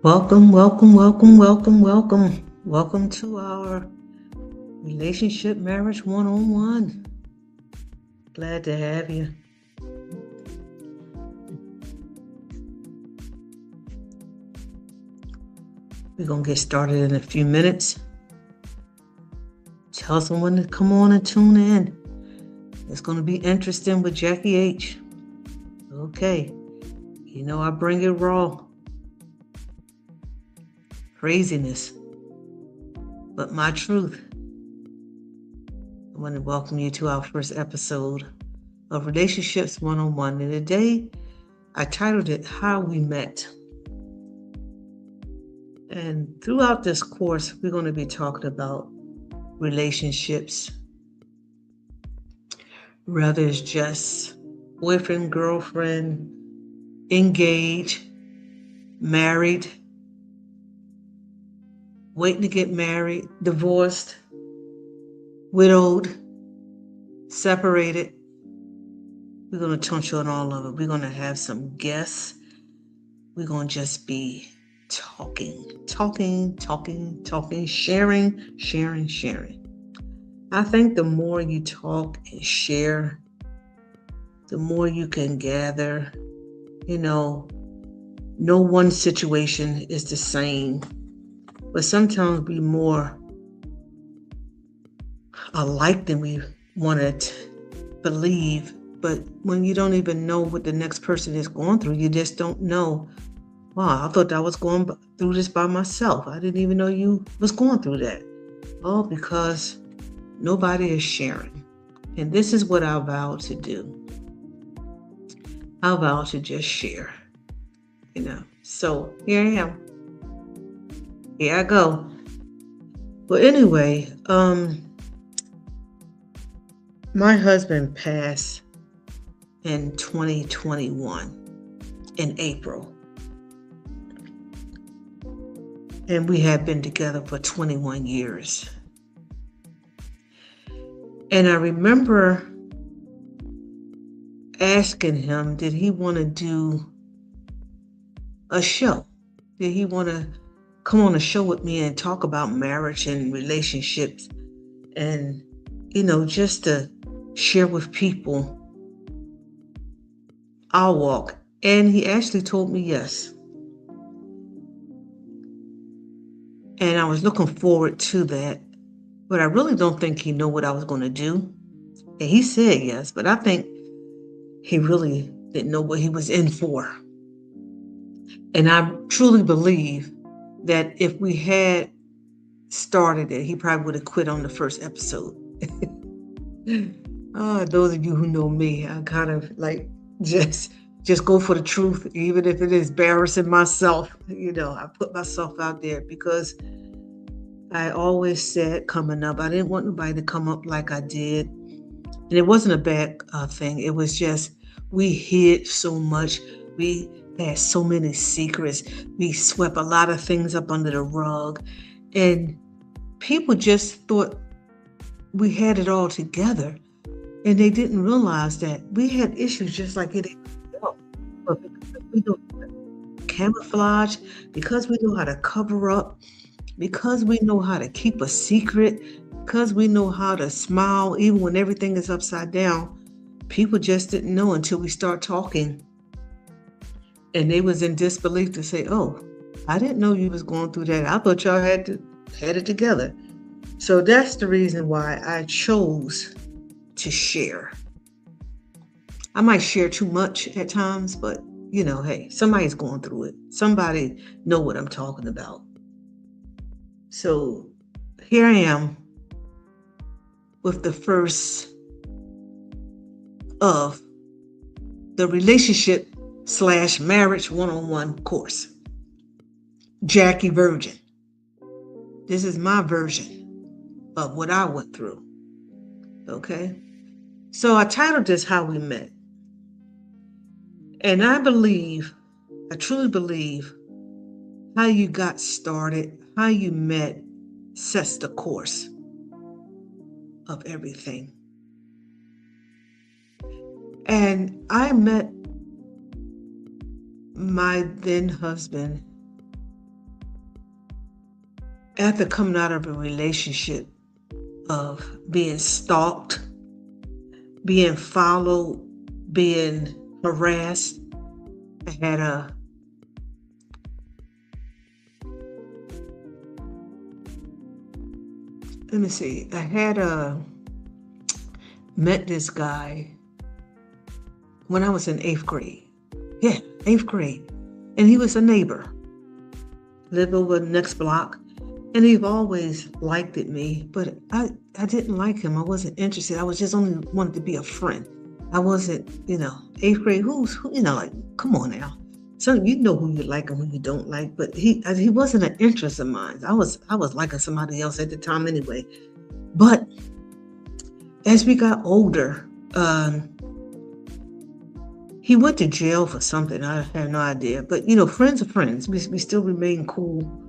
Welcome, welcome, welcome, welcome, welcome. Welcome to our Relationship Marriage 101. Glad to have you. We're going to get started in a few minutes. Tell someone to come on and tune in. It's going to be interesting with Jackie H. Okay. You know I bring it raw. Craziness. But my truth. I want to welcome you to our first episode of Relationships 101. And today I titled it How We Met. And throughout this course, we're going to be talking about relationships, whether it's just boyfriend, girlfriend, engaged, married, waiting to get married, divorced, widowed, separated. We're going to touch on all of it. We're going to have some guests. We're going to just be talking, sharing. I think the more you talk and share, the more you can gather. No one situation is the same, but sometimes we more alike than we want to believe. But when you don't even know what the next person is going through, you just don't know. Wow, I thought I was going through this by myself. I didn't even know you was going through that. All because nobody is sharing. And this is what I vow to do. I vow to just share. So here I am. Here I go. Well, anyway, my husband passed in 2021 in April. And we had been together for 21 years. And I remember asking him, did he want to do a show? Did he want to come on a show with me and talk about marriage and relationships and, just to share with people our walk? And he actually told me yes. And I was looking forward to that. But I really don't think he knew what I was going to do. And he said yes, but I think he really didn't know what he was in for. And I truly believe that if we had started it, he probably would have quit on the first episode. Those of you who know me, I kind of like just go for the truth, even if it is embarrassing myself. I put myself out there because I always said coming up, I didn't want nobody to come up like I did. And it wasn't a bad thing. It was just, we hid so much. We had so many secrets. We swept a lot of things up under the rug. And people just thought we had it all together. And they didn't realize that we had issues just like it. But because we know how to camouflage, because we know how to cover up, because we know how to keep a secret, because we know how to smile even when everything is upside down, people just didn't know until we start talking. And they was in disbelief to say, oh, I didn't know you was going through that. I thought y'all had it together. So that's the reason why I chose to share. I might share too much at times, but hey, somebody's going through it. Somebody know what I'm talking about. So here I am with the first of the relationship/marriage 101 course. Jackie Virgin. This is my version of what I went through. Okay? So I titled this How We Met. And I truly believe how you got started, how you met sets the course of everything. And I met my then husband After coming out of a relationship of being stalked, being followed, being harassed, I had a, let me see, I had met this guy when I was in eighth grade. Yeah, eighth grade. And he was a neighbor, lived over the next block. And he always liked it me, but I didn't like him. I wasn't interested. I was just only wanted to be a friend. I wasn't, eighth grade. Like, come on now. So you know who you like and who you don't like, but he wasn't an interest of mine. I was liking somebody else at the time anyway. But as we got older, he went to jail for something. I have no idea. But friends are friends. We still remain cool.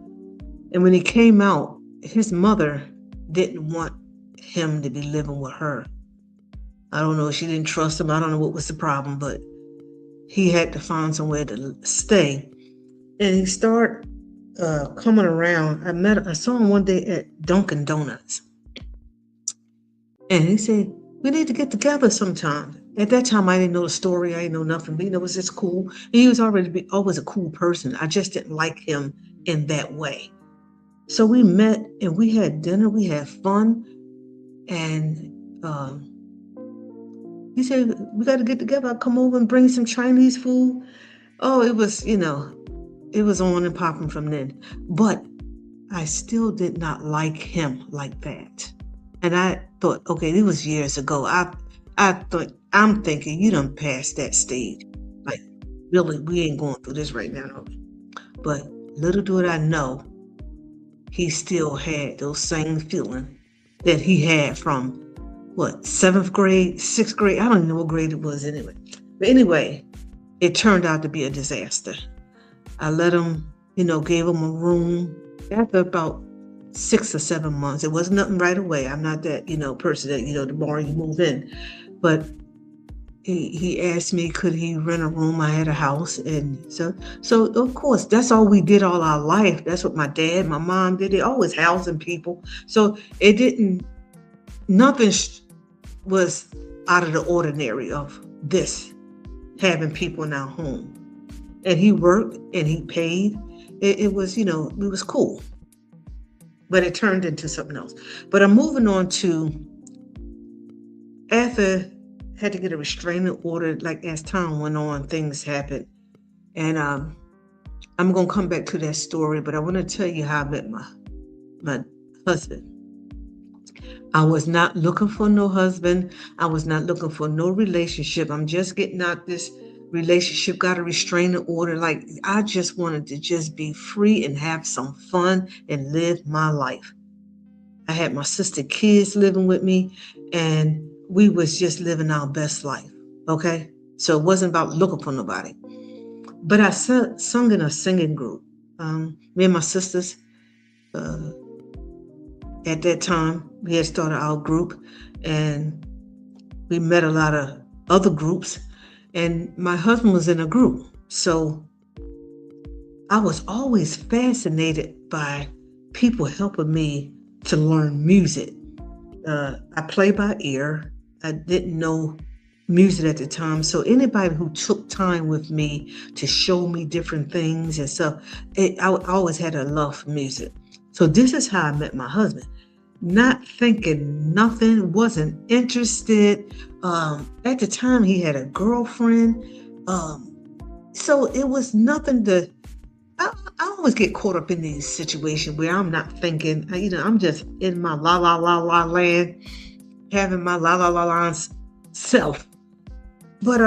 And when he came out, his mother didn't want him to be living with her. I don't know. She didn't trust him. I don't know what was the problem, but he had to find somewhere to stay. And he started coming around. I saw him one day at Dunkin' Donuts. And he said, we need to get together sometime. At that time, I didn't know the story. I didn't know nothing. But, it was just cool. And he was always a cool person. I just didn't like him in that way. So we met and we had dinner. We had fun. And he said, we got to get together. I'll come over and bring some Chinese food. Oh, it was, it was on and popping from then. But I still did not like him like that. And I thought, okay, it was years ago. I'm thinking you done passed that stage. Like, really, we ain't going through this right now. But little did I know, he still had those same feelings that he had from, seventh grade, sixth grade? I don't even know what grade it was anyway. But anyway, it turned out to be a disaster. I let him, gave him a room. After about 6 or 7 months, it wasn't nothing right away. I'm not that, person that, the more you move in. But he asked me, could he rent a room? I had a house. And so of course, that's all we did all our life. That's what my dad, my mom did. They always housing people. So nothing was out of the ordinary of this, having people in our home. And he worked and he paid. It was, it was cool. But it turned into something else. But I'm moving on to, after had to get a restraining order, like as time went on, things happened. And I'm going to come back to that story, but I want to tell you how I met my husband. I was not looking for no husband. I was not looking for no relationship. I'm just getting out this relationship, got a restraining order. Like, I just wanted to just be free and have some fun and live my life. I had my sister kids living with me, and we was just living our best life. Okay. So it wasn't about looking for nobody. But I sung in a singing group. Me and my sisters, at that time, we had started our group, and we met a lot of other groups, and my husband was in a group. So I was always fascinated by people helping me to learn music. I play by ear. I didn't know music at the time. So anybody who took time with me to show me different things and stuff, I always had a love for music. So this is how I met my husband. Not thinking nothing, wasn't interested. At the time, he had a girlfriend. So it was nothing to. I always get caught up in these situations where I'm not thinking. I'm just in my la la la la land, having my la la la la self. But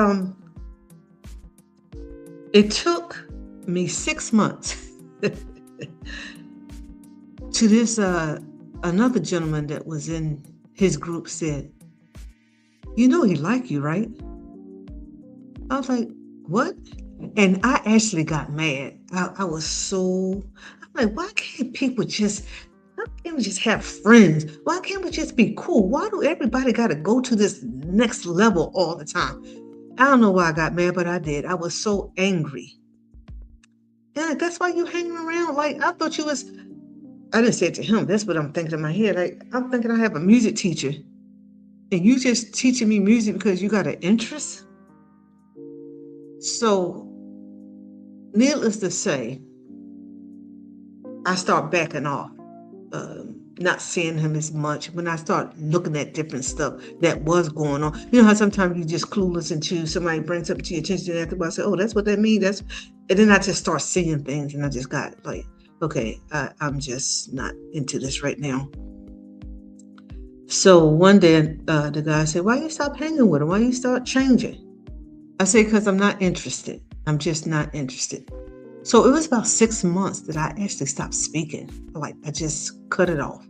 it took me 6 months to this another gentleman that was in his group said, he liked you, right? I was like, what? And I actually got mad. I'm like, why can't we just have friends? Why can't we just be cool? Why do everybody got to go to this next level all the time? I don't know why I got mad, but I did. I was so angry. Yeah, that's why you hanging around. Like, I thought you was, I didn't say it to him. That's what I'm thinking in my head. Like, I'm thinking I have a music teacher, and you just teaching me music because you got an interest. So, needless to say, I start backing off, not seeing him as much. When I start looking at different stuff that was going on, you know how sometimes you just clueless until somebody brings something to your attention, and after I say, "Oh, that's what that means." And then I just start seeing things, and I just got like, "Okay, I'm just not into this right now." So one day, the guy said, "Why you stop hanging with him? Why you start changing?" I said, "Because I'm not interested. I'm just not interested." So it was about 6 months that I actually stopped speaking. Like I just cut it off.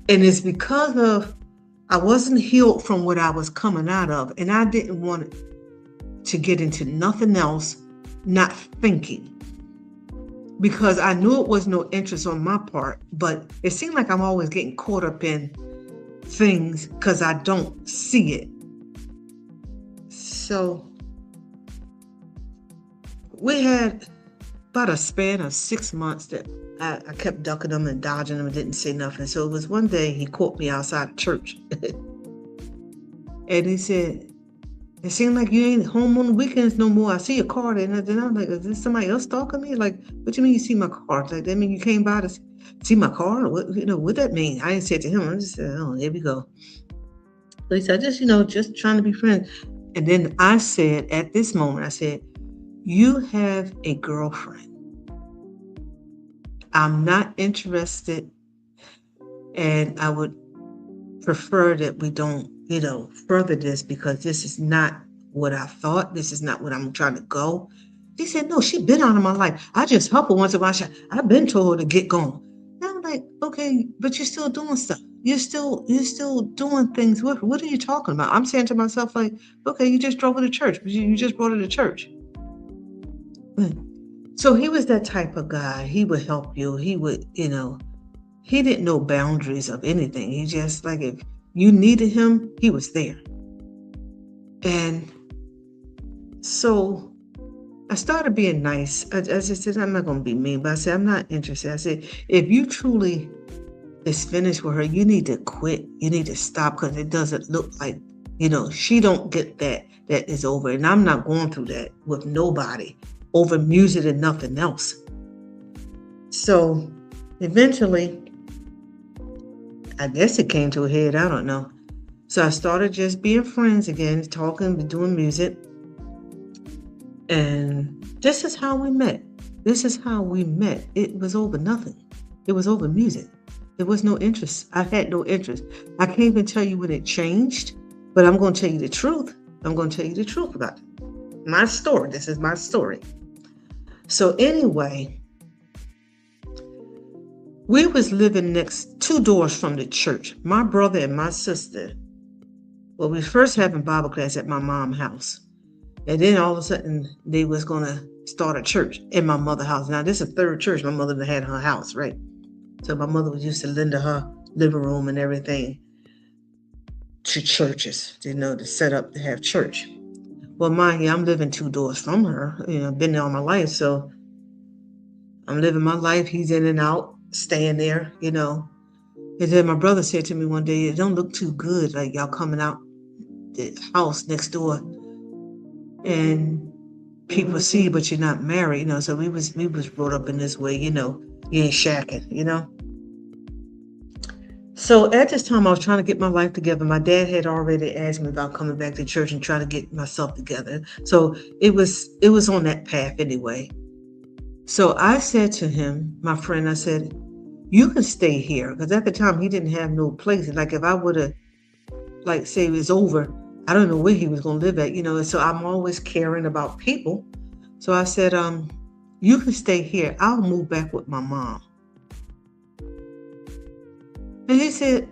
And it's because of I wasn't healed from what I was coming out of. And I didn't want to get into nothing else, not thinking. Because I knew it was no interest on my part, but it seemed like I'm always getting caught up in things because I don't see it. So we had about a span of 6 months that I kept ducking them and dodging them and didn't say nothing. So it was one day he caught me outside of church. And he said, "It seems like you ain't home on the weekends no more. I see your car there." And then I'm like, "Is this somebody else stalking me? Like, what you mean you see my car? Like, that mean you came by to see my car? What, what that mean?" I didn't say it to him. I just said, "Oh, here we go." So he said, "Just, just trying to be friends." And then I said, at this moment, I said, "You have a girlfriend. I'm not interested, and I would prefer that we don't, further this because this is not what I thought. This is not what I'm trying to go." He said, "No, she been out of my life. I just help her once in a while. I've been told her to get going." And I'm like, "Okay, but you're still doing stuff. You're still doing things. What are you talking about?" I'm saying to myself, like, "Okay, you just drove her to church. You just brought her to church." Mm. So he was that type of guy. He would help you. He would, he didn't know boundaries of anything. He just like if you needed him, he was there. And so I started being nice. I just said, "I'm not going to be mean," but I said, "I'm not interested." I said, "If you truly is finished with her, you need to quit. You need to stop because it doesn't look like, she don't get that is over. And I'm not going through that with nobody over music and nothing else." So eventually, I guess it came to a head. I don't know. So I started just being friends again, talking, doing music. And this is how we met. This is how we met. It was over nothing. It was over music. There was no interest. I had no interest. I can't even tell you when it changed, but I'm going to tell you the truth. I'm going to tell you the truth about it. My story. This is my story. So anyway, we was living next 2 doors from the church. My brother and my sister. Well, we first having Bible class at my mom's house. And then all of a sudden, they was going to start a church in my mother's house. Now, this is a third church my mother had her house, right? So my mother was used to lend her living room and everything to churches, to set up to have church. Well, mind you, I'm living 2 doors from her. Been there all my life. So I'm living my life. He's in and out, staying there, And then my brother said to me one day, "It don't look too good, like y'all coming out the house next door. And people see, but you're not married, So we was brought up in this way, you ain't shacking. So at this time, I was trying to get my life together. My dad had already asked me about coming back to church and trying to get myself together. So it was on that path anyway. So I said to him, my friend, I said, "You can stay here," because at the time he didn't have no place. Like if I would have, like, say it was over, I don't know where he was going to live at, and so I'm always caring about people. So I said, "You can stay here. I'll move back with my mom." And he said,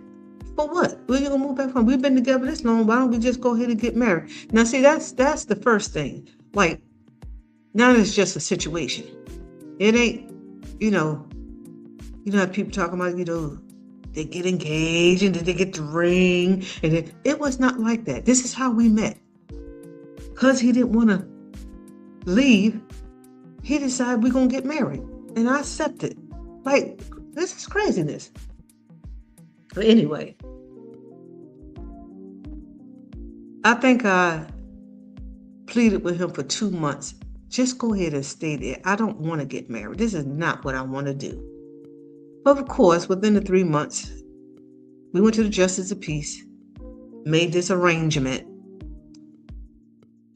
"For what? Where you going to move back from? We've been together this long. Why don't we just go ahead and get married?" Now, see, that's the first thing. Like, now it's just a situation. It ain't, how people talking about, they get engaged and then they get the ring. And it was not like that. This is how we met. Because he didn't want to leave, he decided we're going to get married. And I accepted. Like, This is craziness. But anyway, I think I pleaded with him for 2 months. Just go ahead and stay there. I don't want to get married. This is not what I want to do. But of course, within the 3 months, we went to the Justice of Peace, made this arrangement.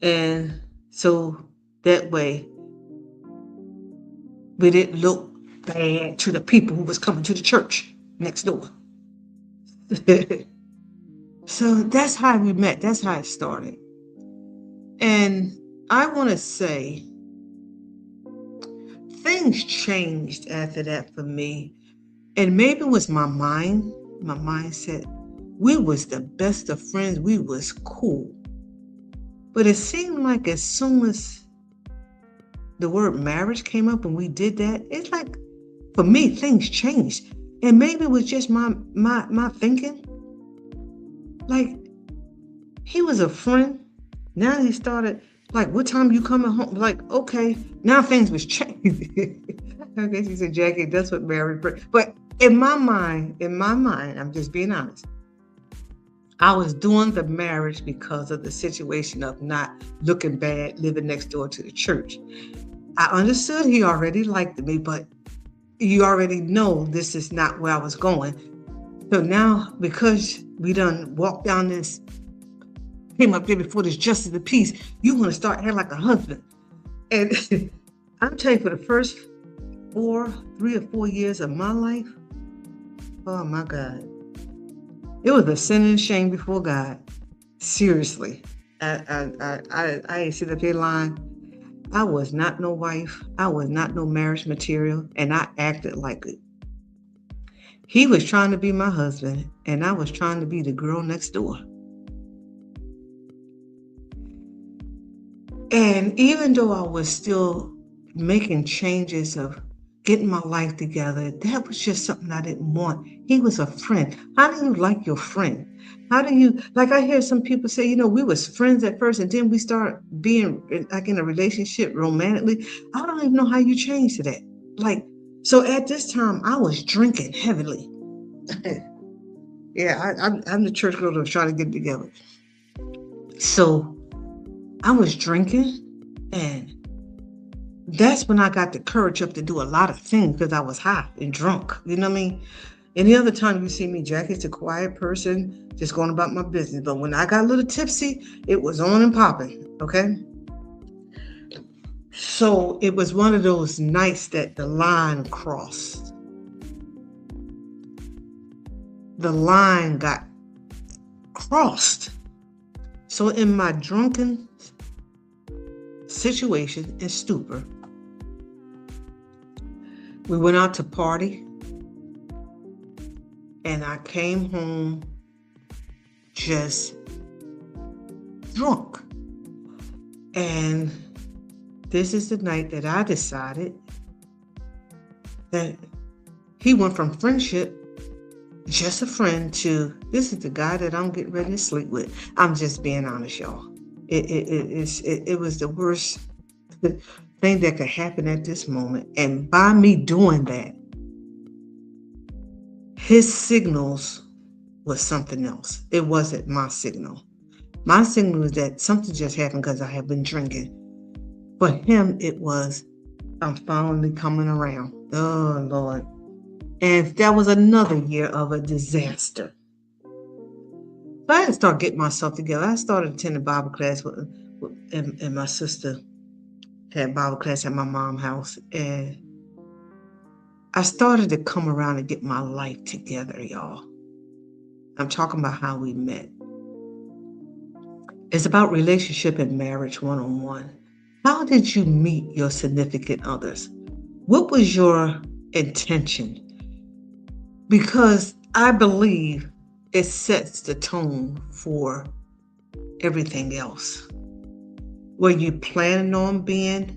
And so that way we didn't look bad to the people who was coming to the church next door. So that's how we met. That's how it started. And I want to say things changed after that for me. And maybe it was my mindset. We was the best of friends. We was cool. But it seemed like as soon as the word marriage came up and we did that, it's like, for me, things changed. And maybe it was just my thinking. Like, he was a friend. Now he started, like, what time you coming home? Like, okay, now things was changing. Okay, she said, Jackie, that's what marriage brings. But in my mind, I'm just being honest. I was doing the marriage because of the situation of not looking bad, living next door to the church. I understood he already liked me, but you already know this is not where I was going. So now, because we done walked down this, came up there before this Justice of the Peace, you want to start acting like a husband. And I'm telling you, for the first 3 or 4 years of my life, oh my God, it was a sin and shame before God. Seriously. I ain't sit up here lying. I was not no wife. I was not no marriage material. And I acted like it. He was trying to be my husband, and I was trying to be the girl next door. And even though I was still making changes of getting my life together, that was just something I didn't want. He was a friend. How do you like your friend? How do you, like I hear some people say, we was friends at first and then we start being like in a relationship romantically. I don't even know how you changed to that. Like, so at this time I was drinking heavily. Yeah, I'm the church girl that was trying to get it together. So I was drinking, and that's when I got the courage up to do a lot of things because I was high and drunk. You know what I mean? Any other time you see me, Jackie's a quiet person, just going about my business. But when I got a little tipsy, it was on and popping, okay? So it was one of those nights that the line crossed. The line got crossed. So in my drunken situation and stupor, we went out to party, and I came home just drunk. And this is the night that I decided that he went from friendship, just a friend, to this is the guy that I'm getting ready to sleep with. I'm just being honest, y'all. It was the worst thing that could happen at this moment. And by me doing that, his signals was something else. It wasn't my signal. My signal was that something just happened because I have been drinking. For him, it was, I'm finally coming around. Oh, Lord. And that was another year of a disaster. So I had to start getting myself together. I started attending Bible class and my sister had Bible class at my mom's house. And I started to come around and get my life together, y'all. I'm talking about how we met. It's about relationship and marriage one-on-one. How did you meet your significant others? What was your intention? Because I believe it sets the tone for everything else. Were you planning on being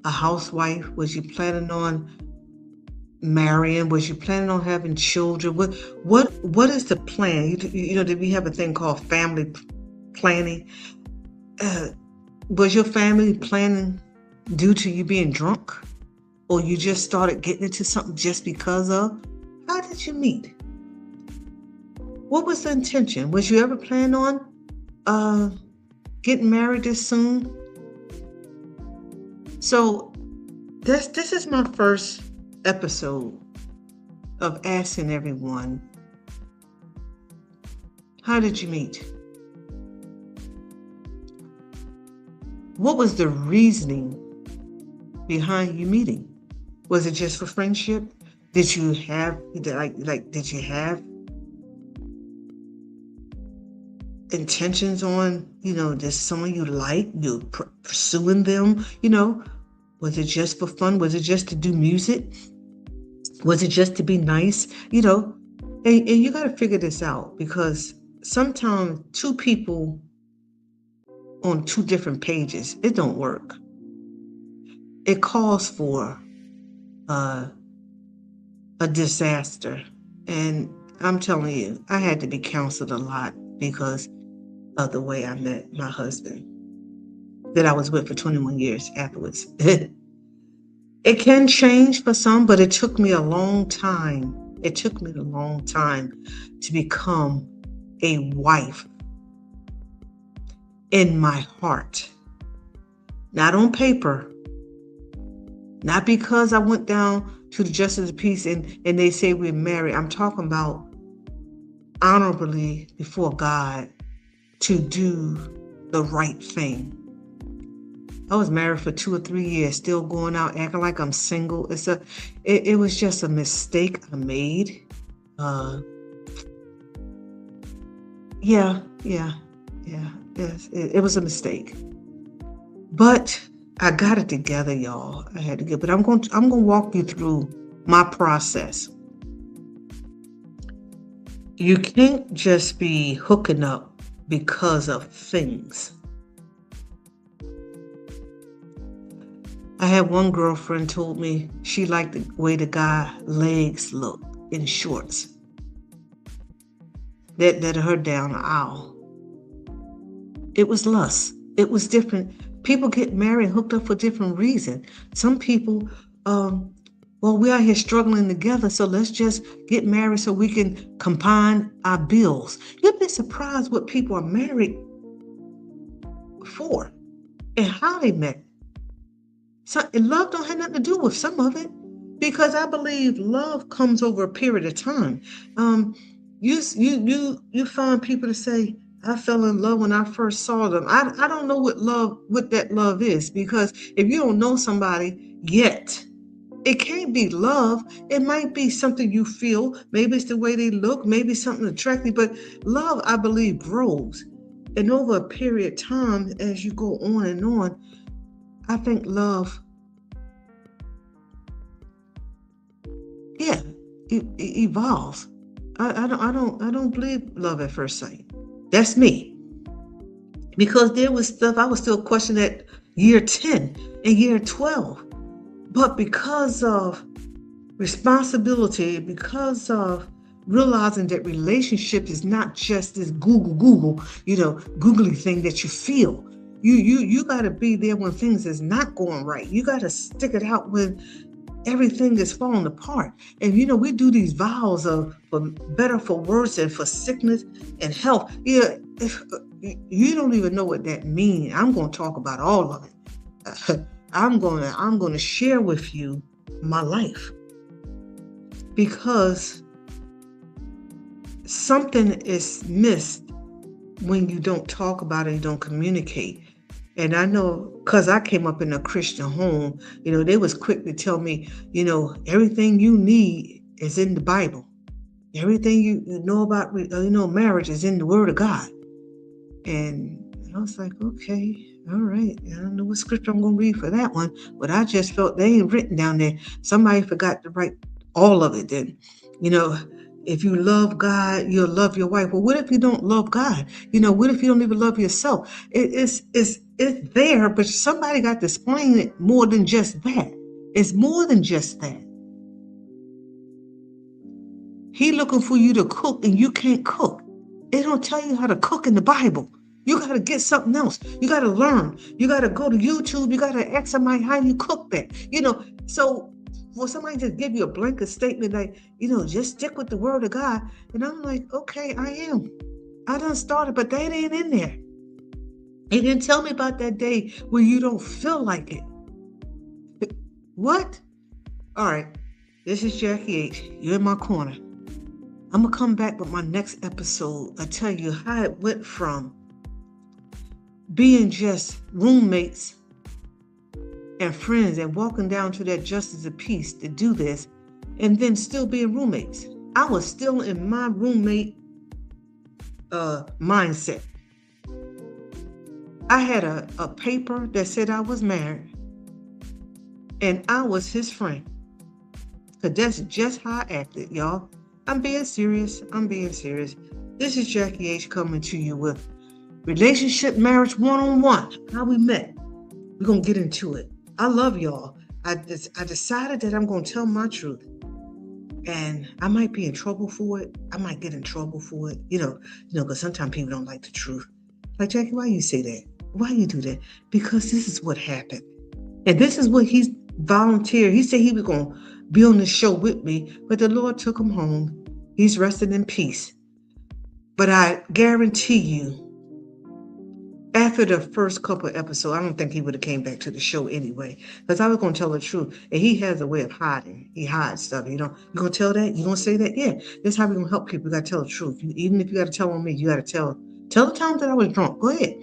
a housewife? Was you planning on marrying? Was you planning on having children? What is the plan? Did we have a thing called family planning? Was your family planning due to you being drunk? or you just started getting into something just because of? How did you meet? What was the intention? Was you ever planning on uh, getting married this soon? So this is my first episode of asking everyone, how did you meet? What was the reasoning behind you meeting? Was it just for friendship? Did you have did you have intentions on, there's someone you like, you pursuing them, Was it just for fun? Was it just to do music? Was it just to be nice? And you got to figure this out, because sometimes two people on two different pages, it don't work. It calls for a disaster. And I'm telling you, I had to be counseled a lot because of the way I met my husband that I was with for 21 years afterwards. It can change for some, but it took me a long time. It took me a long time to become a wife in my heart. Not on paper. Not because I went down to the justice of the peace and they say we're married. I'm talking about honorably before God, to do the right thing. I was married for 2 or 3 years, still going out acting like I'm single. It was just a mistake I made. Yes, it was a mistake. But I got it together, y'all. I had to get, but I'm going to walk you through my process. You can't just be hooking up because of things. I had one girlfriend told me she liked the way the guy legs look in shorts. That led her down the aisle. It was lust. It was different. People get married and hooked up for different reasons. Some people, we out here struggling together, so let's just get married so we can combine our bills. You'd be surprised what people are married for and how they met. So love don't have nothing to do with some of it, because I believe love comes over a period of time. You find people to say, I fell in love when I first saw them. I don't know what that love is, because if you don't know somebody yet, it can't be love. It might be something you feel. Maybe it's the way they look. Maybe something attractive. But love, I believe, grows. And over a period of time, as you go on and on, I think love, it evolves. I don't believe love at first sight. That's me. Because there was stuff I was still questioning at year 10 and year 12. But because of responsibility, because of realizing that relationship is not just this googly thing that you feel. You got to be there when things is not going right. You got to stick it out when everything is falling apart. And we do these vows of for better, for worse, and for sickness and health. If you don't even know what that means, I'm going to talk about all of it. I'm going to share with you my life, because something is missed when you don't talk about it, you don't communicate. And I know, because I came up in a Christian home, they was quick to tell me, everything you need is in the Bible. Everything you know about, marriage is in the Word of God. And I was like, okay, all right. I don't know what scripture I'm going to read for that one, but I just felt they ain't written down there. Somebody forgot to write all of it then. If you love God, you'll love your wife. Well, what if you don't love God? What if you don't even love yourself? It's there, but somebody got to explain it more than just that. It's more than just that. He looking for you to cook and you can't cook. It don't tell you how to cook in the Bible. You got to get something else. You got to learn. You got to go to YouTube. You got to ask somebody how you cook that. So for somebody to give you a blanket statement like, just stick with the word of God. And I'm like, okay, I am. I done started, but that ain't in there. He didn't tell me about that day where you don't feel like it. What? All right. This is Jackie H. You're in my corner. I'm going to come back with my next episode. I tell you how it went from being just roommates and friends and walking down to that justice of peace to do this and then still being roommates. I was still in my roommate mindset. I had a paper that said I was married and I was his friend. Because that's just how I acted, y'all. I'm being serious. This is Jackie H coming to you with Relationship Marriage 101. How we met. We're going to get into it. I love y'all. I decided that I'm going to tell my truth. And I might be in trouble for it. I might get in trouble for it. Because sometimes people don't like the truth. Like, Jackie, why you say that? Why you do that? Because this is what happened. And this is what he's volunteered. He said he was going to be on the show with me, but the Lord took him home. He's resting in peace. But I guarantee you, after the first couple of episodes, I don't think he would have came back to the show anyway, because I was going to tell the truth. And he has a way of hiding. He hides stuff. You going to tell that? You going to say that? Yeah. That's how we're going to help people. You got to tell the truth. Even if you got to tell on me, you got to tell the times that I was drunk. Go ahead.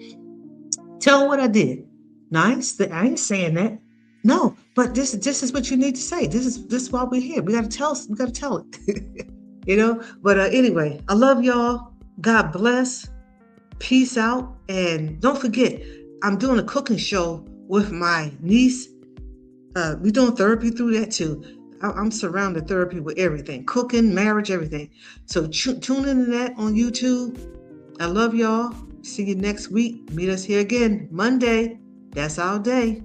Tell what I did. No, I ain't saying that. No, but this is what you need to say. This is why we're here. We got to tell it. But anyway, I love y'all. God bless. Peace out. And don't forget, I'm doing a cooking show with my niece. We're doing therapy through that too. I'm surrounded therapy with everything. Cooking, marriage, everything. So tune into that on YouTube. I love y'all. See you next week. Meet us here again Monday. That's our day.